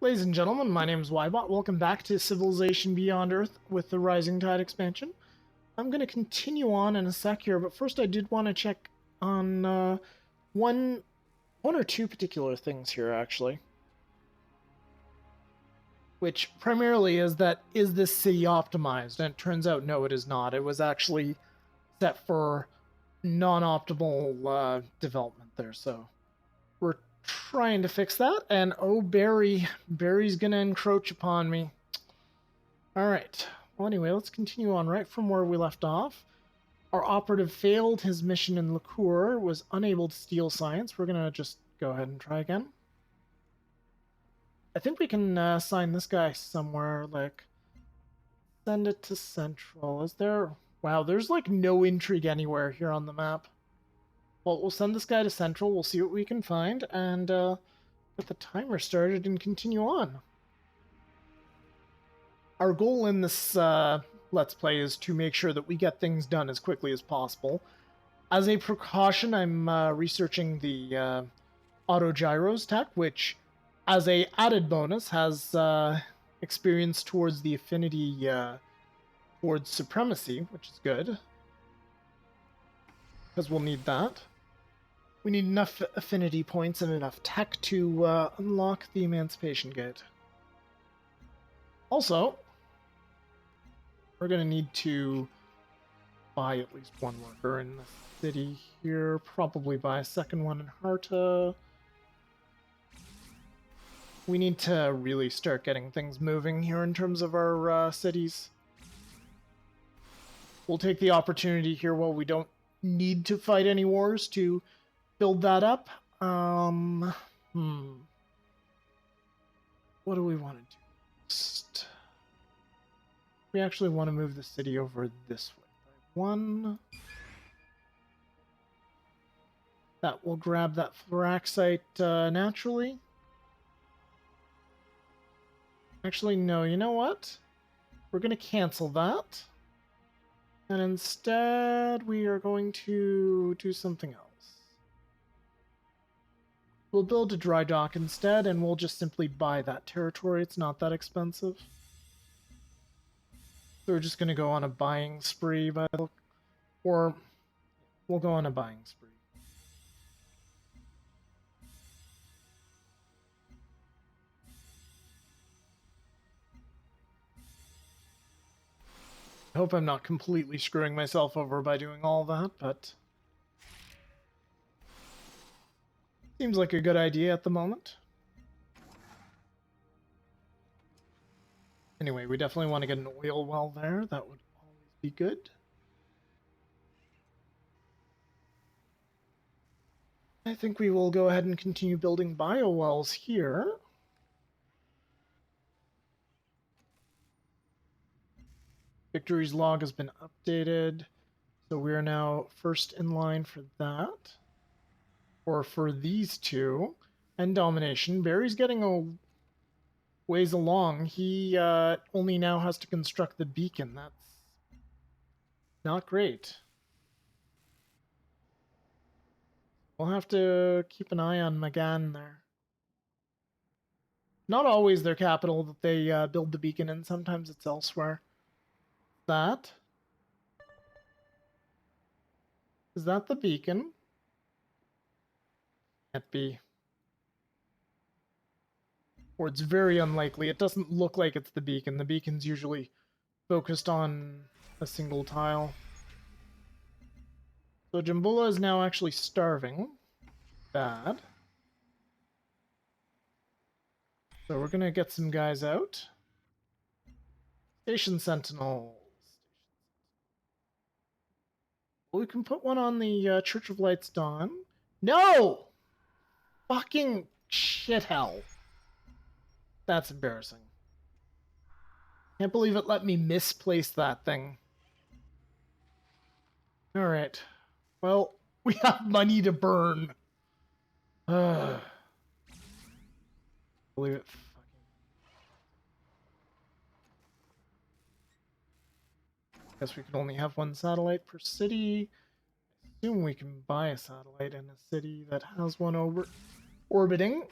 Ladies and gentlemen, my name is Ybot. Welcome back to Civilization Beyond Earth with the Rising Tide expansion. I'm going to continue on in a sec here, but first I did want to check on one or two particular things here, actually. Which primarily is this city optimized? And it turns out, no, it is not. It was actually set for non-optimal development there, so we're trying to fix that, and oh, Barry's gonna encroach upon me. Alright, well anyway, let's continue on right from where we left off. Our operative failed his mission in Liqueur, was unable to steal science. We're gonna just go ahead and try again. I think we can assign this guy somewhere, like, send it to Central. Is there... Wow, there's like no intrigue anywhere here on the map. Well, we'll send this guy to Central, we'll see what we can find, and get the timer started and continue on. Our goal in this Let's Play is to make sure that we get things done as quickly as possible. As a precaution, I'm researching the autogyros tech, which, as a added bonus, has experience towards the affinity towards supremacy, which is good. Because we'll need that. We need enough affinity points and enough tech to unlock the Emancipation Gate. Also, we're going to need to buy at least one worker in the city here. Probably buy a second one in Harta. We need to really start getting things moving here in terms of our cities. We'll take the opportunity here while we don't need to fight any wars to build that up. What do we want to do next? We actually want to move the city over this way. One. That will grab that Fluoraxite naturally. Actually, no, you know what? We're going to cancel that. And instead, we are going to do something else. We'll build a dry dock instead, and we'll just simply buy that territory. It's not that expensive. So we're just going to go on a buying spree, or we'll go on a buying spree. I hope I'm not completely screwing myself over by doing all that, but seems like a good idea at the moment. Anyway, we definitely want to get an oil well there. That would always be good. I think we will go ahead and continue building biowells here. Victory's log has been updated, so we are now first in line for that. Or for these two. And domination. Barry's getting a ways along. He only now has to construct the beacon. That's not great. We'll have to keep an eye on Magan there. Not always their capital that they build the beacon in. Sometimes it's elsewhere. That. Is that the beacon? Can't be. Or it's very unlikely. It doesn't look like it's the beacon. The beacon's usually focused on a single tile. So Jambula is now actually starving. Bad. So we're gonna get some guys out. Station Sentinels. We can put one on the Church of Light's Dawn. No! Fucking shit hell. That's embarrassing. Can't believe it let me misplace that thing. Alright. Well, we have money to burn. Believe it. Guess we can only have one satellite per city. I assume we can buy a satellite in a city that has one orbiting.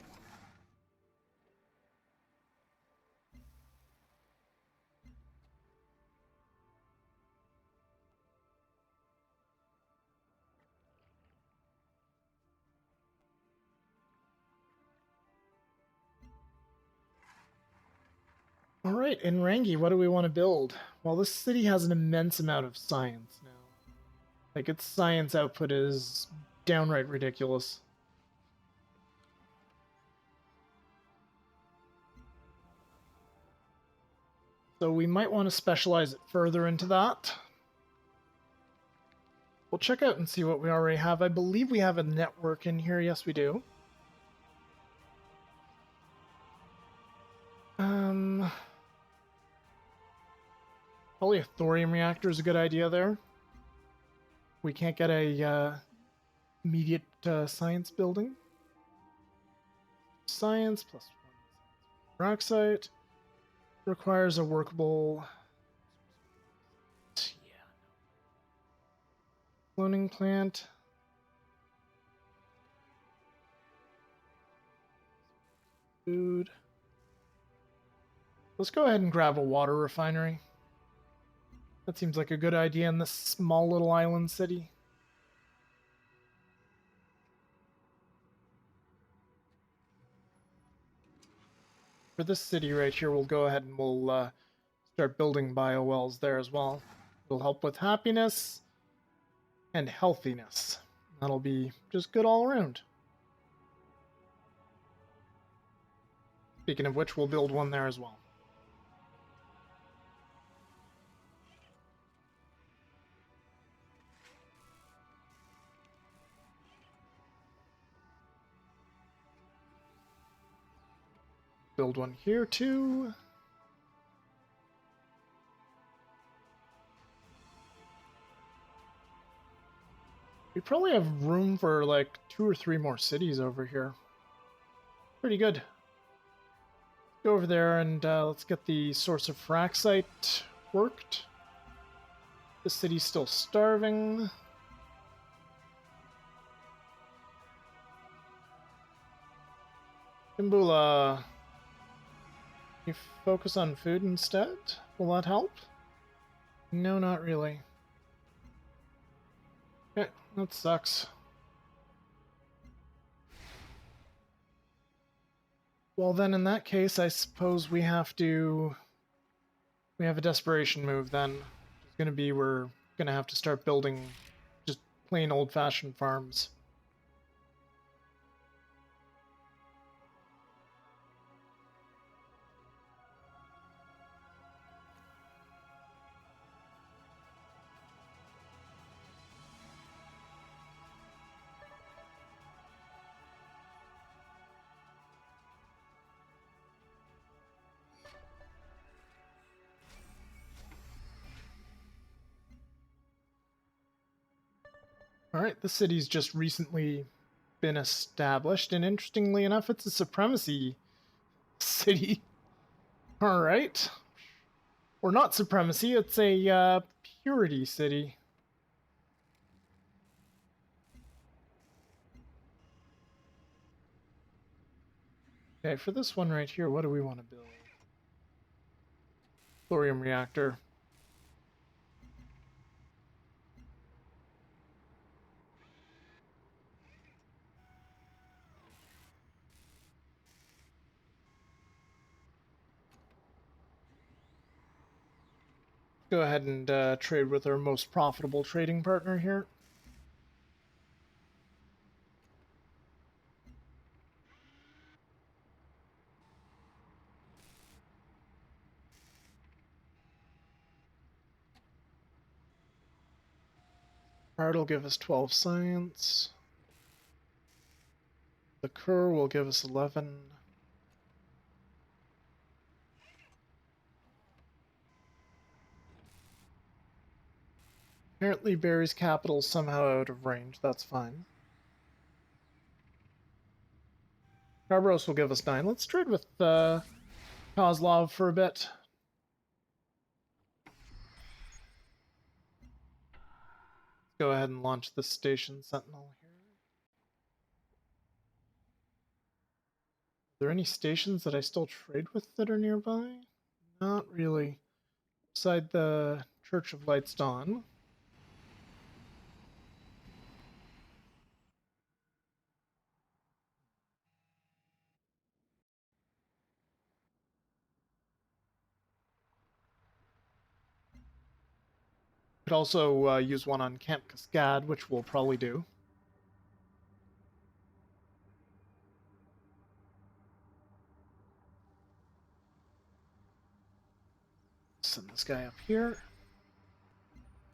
All right, in Rangi, what do we want to build? Well, this city has an immense amount of science now. Like, its science output is downright ridiculous. So we might want to specialize it further into that. We'll check out and see what we already have. I believe we have a network in here. Yes, we do. Probably a thorium reactor is a good idea there. We can't get a immediate science building. Science plus one peroxide requires a workable cloning plant. Food. Let's go ahead and grab a water refinery. That seems like a good idea in this small little island city. For this city right here, we'll go ahead and we'll start building biowells there as well. It'll help with happiness and healthiness. That'll be just good all around. Speaking of which, we'll build one there as well. Build one here too. We probably have room for like 2 or 3 more cities over here. Pretty good. Go over there and let's get the source of Fraxite worked. The city's still starving. Kimbula, you focus on food instead? Will that help? No, not really. Okay, that sucks. Well then, in that case, I suppose we have to... We have a desperation move then. It's gonna be we're gonna have to start building just plain old-fashioned farms. Alright, the city's just recently been established, and interestingly enough, it's a supremacy city. Alright. Or not supremacy, it's a purity city. Okay, for this one right here, what do we want to build? Thorium Reactor. Go ahead and trade with our most profitable trading partner here. Art will give us 12 science. The Cur will give us 11. Apparently Barry's capital somehow out of range, that's fine. Carbaros will give us 9. Let's trade with Kozlov for a bit. Go ahead and launch the station sentinel here. Are there any stations that I still trade with that are nearby? Not really. Beside the Church of Light's Dawn. Could also use one on Camp Cascade, which we'll probably do. Send this guy up here.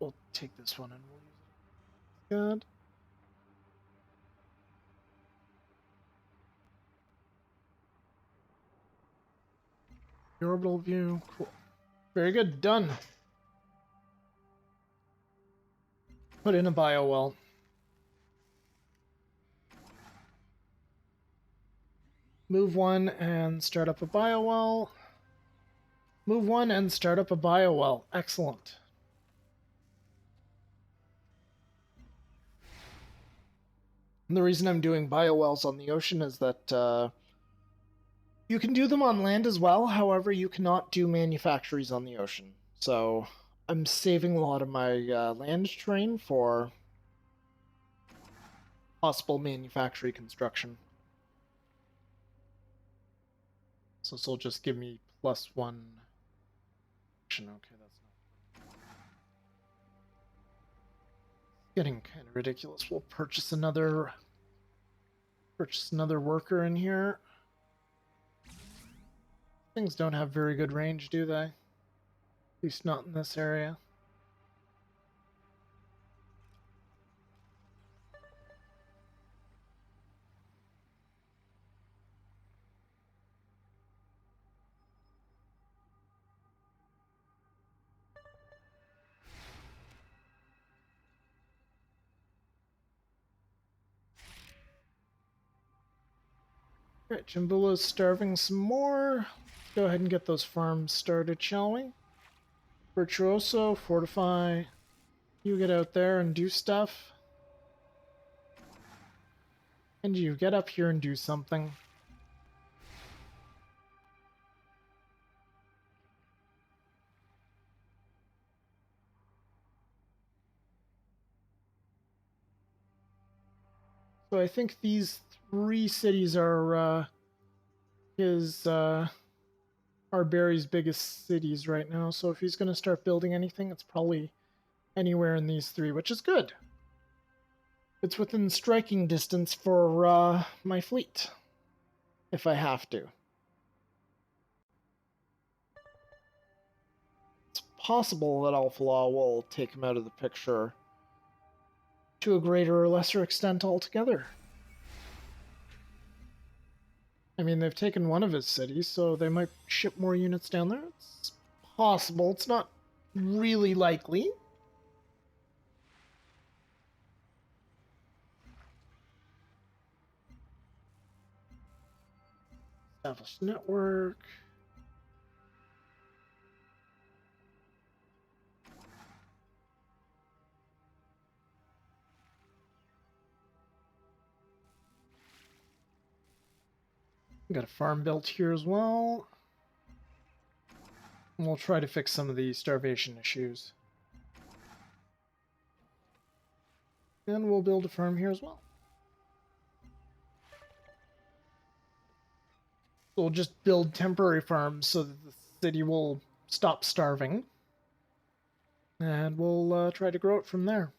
We'll take this one and we'll use it. Good. The orbital view. Cool. Very good. Done. Put in a bio well. Move one and start up a bio well. Move one and start up a bio well. Excellent. And the reason I'm doing bio wells on the ocean is that you can do them on land as well. However, you cannot do manufactories on the ocean. So I'm saving a lot of my land terrain for possible manufactory construction. So this will just give me +1. Okay, that's not getting kind of ridiculous. We'll purchase another worker in here. Things don't have very good range, do they? At least not in this area. Alright, Jimbula's starving some more. Let's go ahead and get those farms started, shall we? Virtuoso, fortify. You get out there and do stuff. And you get up here and do something. So I think these 3 cities are are Barry's biggest cities right now. So if he's going to start building anything, it's probably anywhere in these 3, which is good. It's within striking distance for my fleet, if I have to. It's possible that Alpha Law will take him out of the picture to a greater or lesser extent altogether. I mean, they've taken one of his cities, so they might ship more units down there. It's possible. It's not really likely. Established network. Got a farm built here as well. And we'll try to fix some of the starvation issues. And we'll build a farm here as well. We'll just build temporary farms so that the city will stop starving. And we'll try to grow it from there.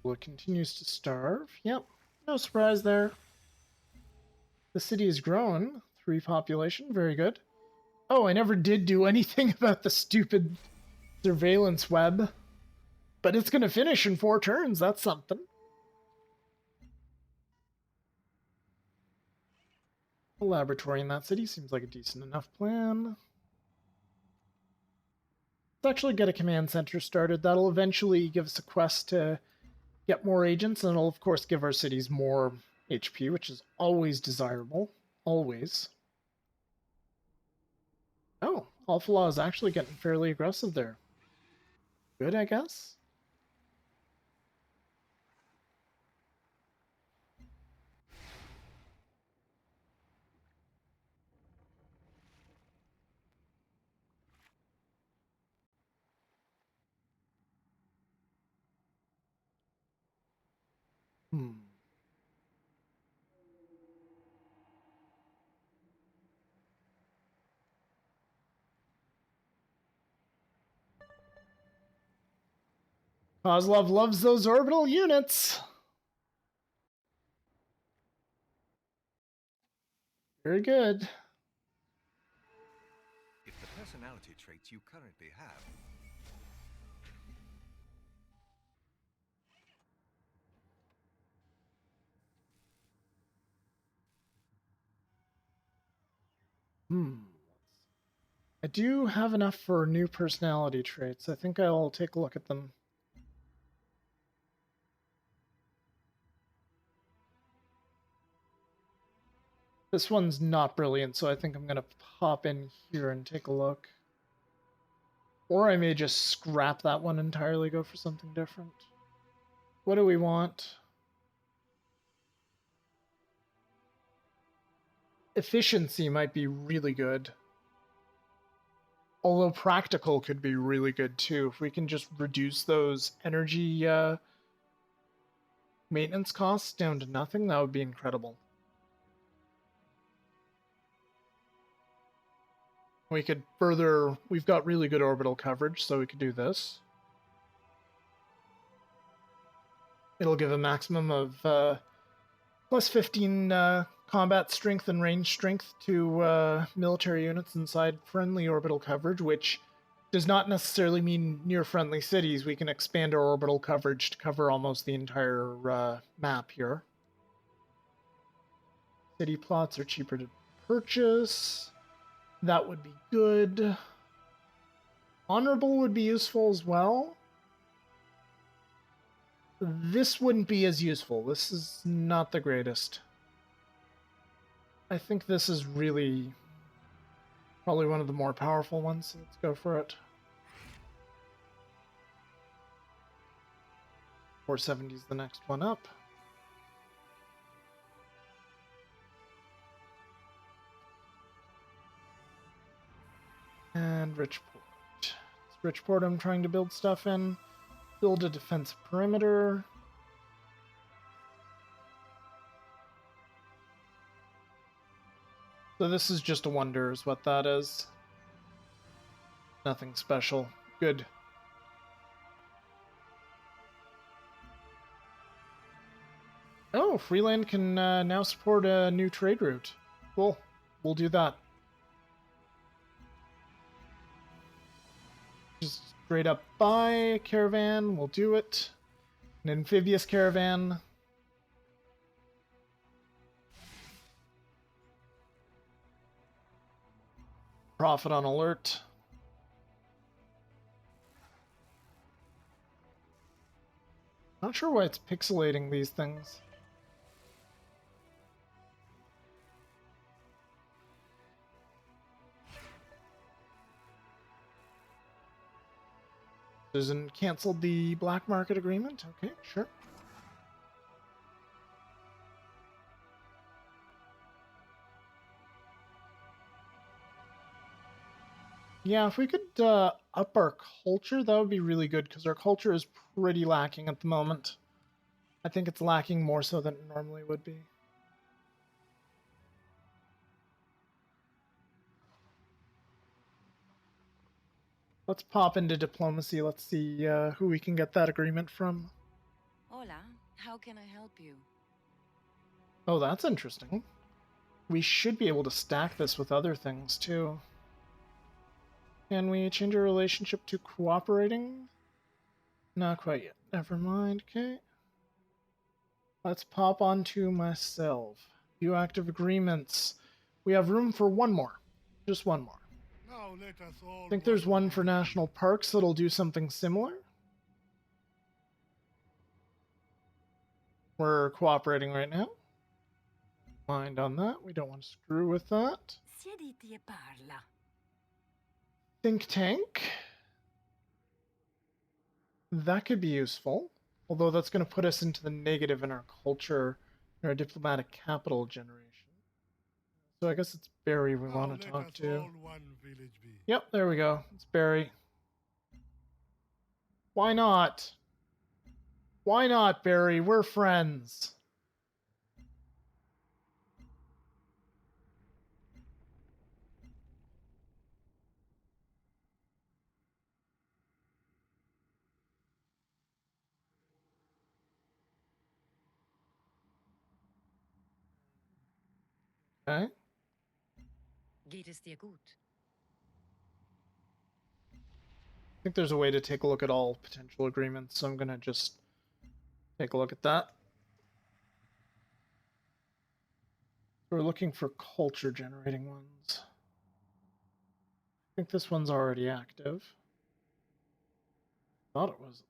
Well, it continues to starve. Yep, no surprise there. The city has grown. 3 population, very good. Oh, I never did do anything about the stupid surveillance web. But it's going to finish in 4 turns, that's something. A laboratory in that city seems like a decent enough plan. Let's actually get a command center started. That'll eventually give us a quest to get more agents, and it'll of course give our cities more HP, which is always desirable. Always. Oh, Alpha Law is actually getting fairly aggressive there. Good, I guess? Hmm. Kozlov loves those orbital units. Very good. If the personality traits you currently have I do have enough for new personality traits. I think I'll take a look at them. This one's not brilliant, so I think I'm going to pop in here and take a look. Or I may just scrap that one entirely, go for something different. What do we want? Efficiency might be really good. Although practical could be really good too. If we can just reduce those energy maintenance costs down to nothing, that would be incredible. We could further... We've got really good orbital coverage, so we could do this. It'll give a maximum of plus 15 combat strength and range strength to military units inside friendly orbital coverage, which does not necessarily mean near friendly cities. We can expand our orbital coverage to cover almost the entire map here. City plots are cheaper to purchase. That would be good. Honorable would be useful as well. This wouldn't be as useful. This is not the greatest. I think this is really probably one of the more powerful ones, so let's go for it. 470 is the next one up. And Richport. It's Richport I'm trying to build stuff in. Build a defense perimeter. So this is just a wonder is what that is. Nothing special. Good. Oh, Freeland can now support a new trade route. Cool. We'll do that. Just straight up buy a caravan. We'll do it. An amphibious caravan. Profit on alert. Not sure why it's pixelating these things. Susan canceled the black market agreement. Okay, sure. Yeah, if we could up our culture, that would be really good, because our culture is pretty lacking at the moment. I think it's lacking more so than it normally would be. Let's pop into diplomacy. Let's see who we can get that agreement from. Hola, how can I help you? Oh, that's interesting. We should be able to stack this with other things, too. Can we change our relationship to cooperating? Not quite yet. Never mind. Okay. Let's pop onto myself. View active agreements. We have room for one more. Just one more. Now let us all I think there's one for national parks that'll do something similar. We're cooperating right now. Mind on that. We don't want to screw with that. Siediti e parla. Think tank. That could be useful. Although that's going to put us into the negative in our culture, in our diplomatic capital generation. So I guess it's Barry we want to talk to. Yep, there we go. It's Barry. Why not? Why not, Barry? We're friends. Okay. Geht es dir gut? I think there's a way to take a look at all potential agreements, so I'm going to just take a look at that. We're looking for culture generating ones. I think this one's already active. Thought it was at least.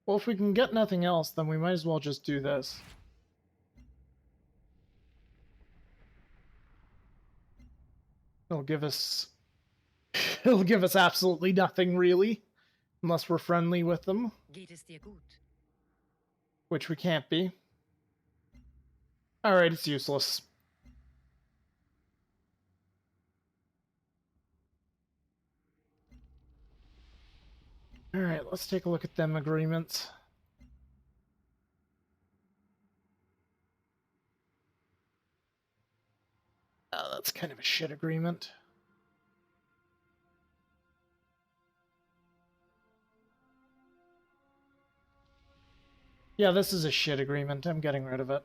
Well, if we can get nothing else, then we might as well just do this. It'll give us it'll give us absolutely nothing really, unless we're friendly with them, Geht es dir gut? which we can't be. All right, it's useless. All right, let's take a look at them agreements. Oh, that's kind of a shit agreement. Yeah, this is a shit agreement. I'm getting rid of it.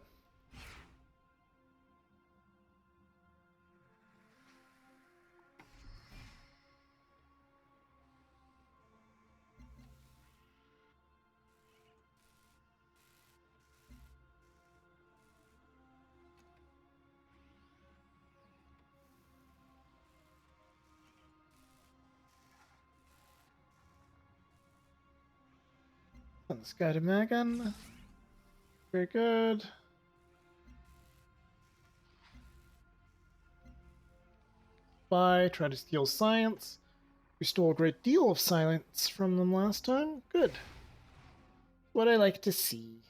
Send this guy to Megan. Very good. Spy, try to steal science. We stole a great deal of science from them last time. Good. What I like to see.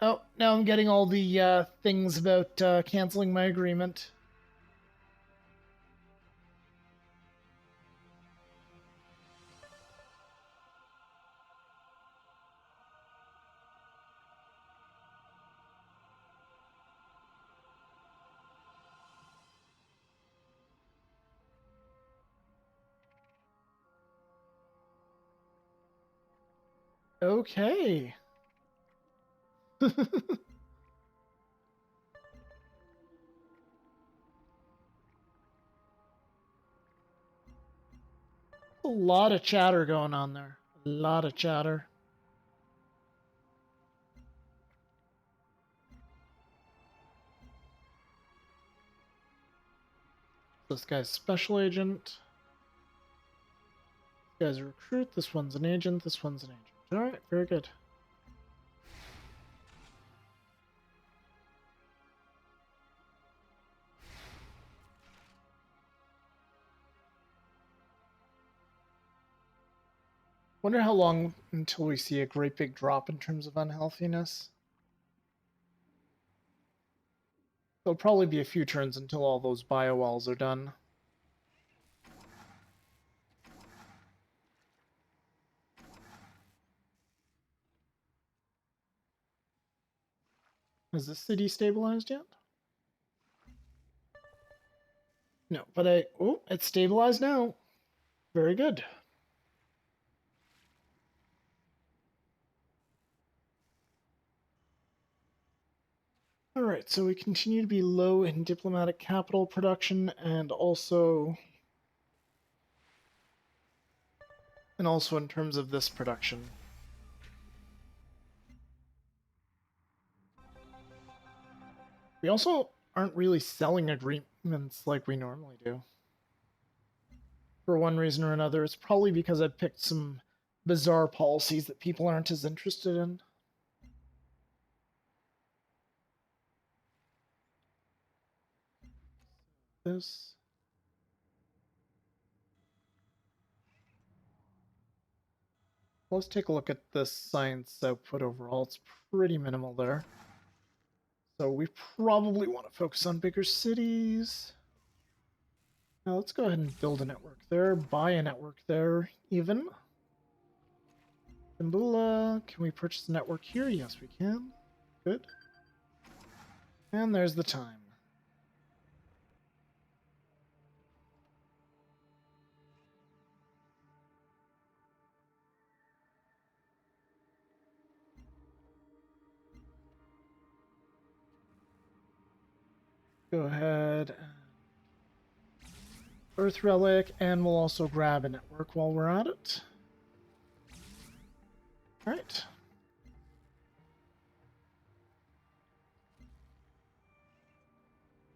Oh, now I'm getting all the things about canceling my agreement. Okay. A lot of chatter going on there. A lot of chatter. This guy's special agent. This guy's a recruit. This one's an agent. This one's an agent. Alright, very good. Wonder how long until we see a great big drop in terms of unhealthiness. There'll probably be a few turns until all those bio walls are done. Is the city stabilized yet? No, but oh, it's stabilized now. Very good. Alright, so we continue to be low in diplomatic capital production and also in terms of this production. We also aren't really selling agreements like we normally do. for one reason or another. It's probably because I've picked some bizarre policies that people aren't as interested in. This. Let's take a look at the science output overall. It's pretty minimal there. So we probably want to focus on bigger cities. Now let's go ahead and build a network there, buy a network there even. Timbula, can we purchase a network here? Yes, we can. Good. And there's the time. Go ahead and Earth Relic, and we'll also grab a network while we're at it. Alright.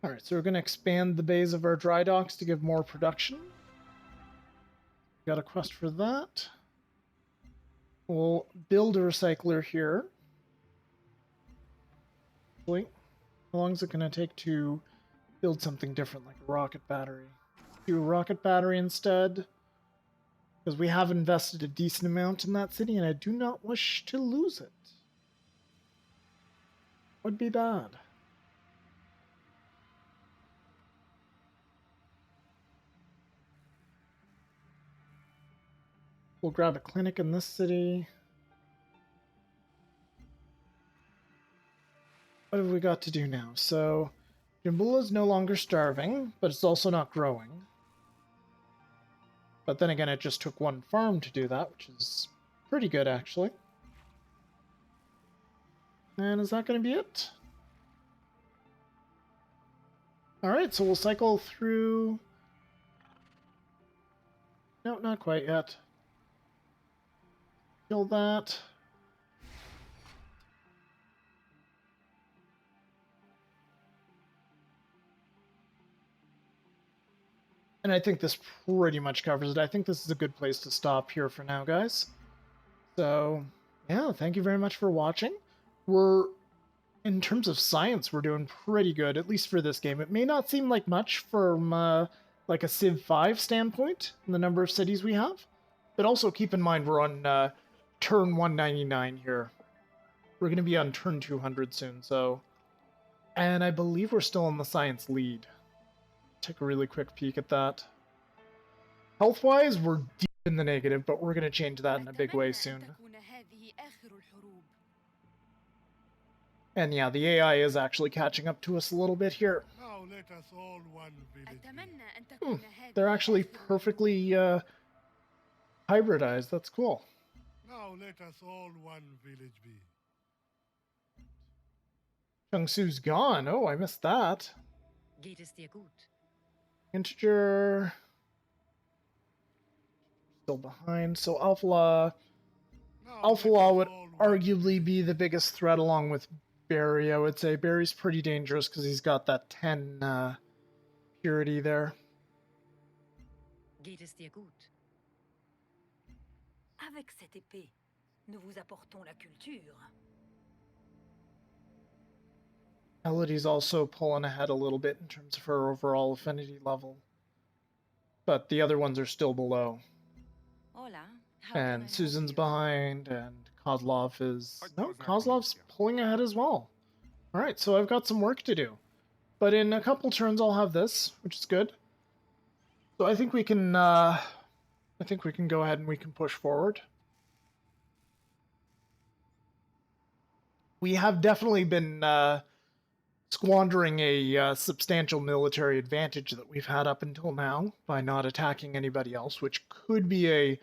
Alright, so we're going to expand the bays of our dry docks to give more production. Got a quest for that. We'll build a recycler here. Wait, how long is it going to take to build something different, like a rocket battery? Do a rocket battery instead, because we have invested a decent amount in that city and I do not wish to lose it. Would be bad. We'll grab a clinic in this city. What have we got to do now? So, Jimbula is no longer starving, but it's also not growing. But then again, it just took one farm to do that, which is pretty good, actually. And is that going to be it? Alright, so we'll cycle through... No, not quite yet. Kill that. And I think this pretty much covers it. I think this is a good place to stop here for now, guys. So, yeah, thank you very much for watching. In terms of science, we're doing pretty good, at least for this game. It may not seem like much from, like a Civ 5 standpoint, in the number of cities we have. But also keep in mind we're on turn 199 here. We're going to be on turn 200 soon, so... And I believe we're still in the science lead. Take a really quick peek at that. Health-wise, we're deep in the negative, but we're going to change that in a big way soon. And yeah, the AI is actually catching up to us a little bit here. They're actually perfectly hybridized. That's cool. Now let us all one village be. Changsu's gone. Oh, I missed that. Geht es dir gut? Integer. Still behind. So Alpha Law would arguably be the biggest threat along with Barry, I would say. Barry's pretty dangerous because he's got that 10 purity there. Geht es dir gut? Avec cette épée, nous vous apportons la culture. Melody's also pulling ahead a little bit in terms of her overall affinity level. But the other ones are still below. Hola. And Susan's behind, and Kozlov is... No, Kozlov's pulling ahead as well. Alright, so I've got some work to do. But in a couple turns I'll have this, which is good. So I think we can, go ahead and we can push forward. We have definitely been squandering a substantial military advantage that we've had up until now by not attacking anybody else, which could be a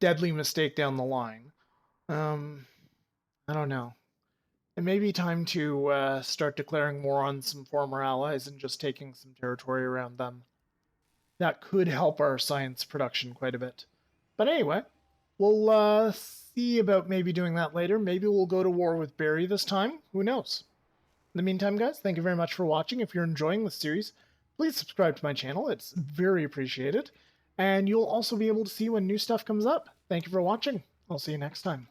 deadly mistake down the line. I don't know. It may be time to start declaring war on some former allies and just taking some territory around them. That could help our science production quite a bit. But anyway, we'll see about maybe doing that later. Maybe we'll go to war with Barry this time. Who knows? In the meantime, guys, thank you very much for watching. If you're enjoying this series, please subscribe to my channel. It's very appreciated. And you'll also be able to see when new stuff comes up. Thank you for watching. I'll see you next time.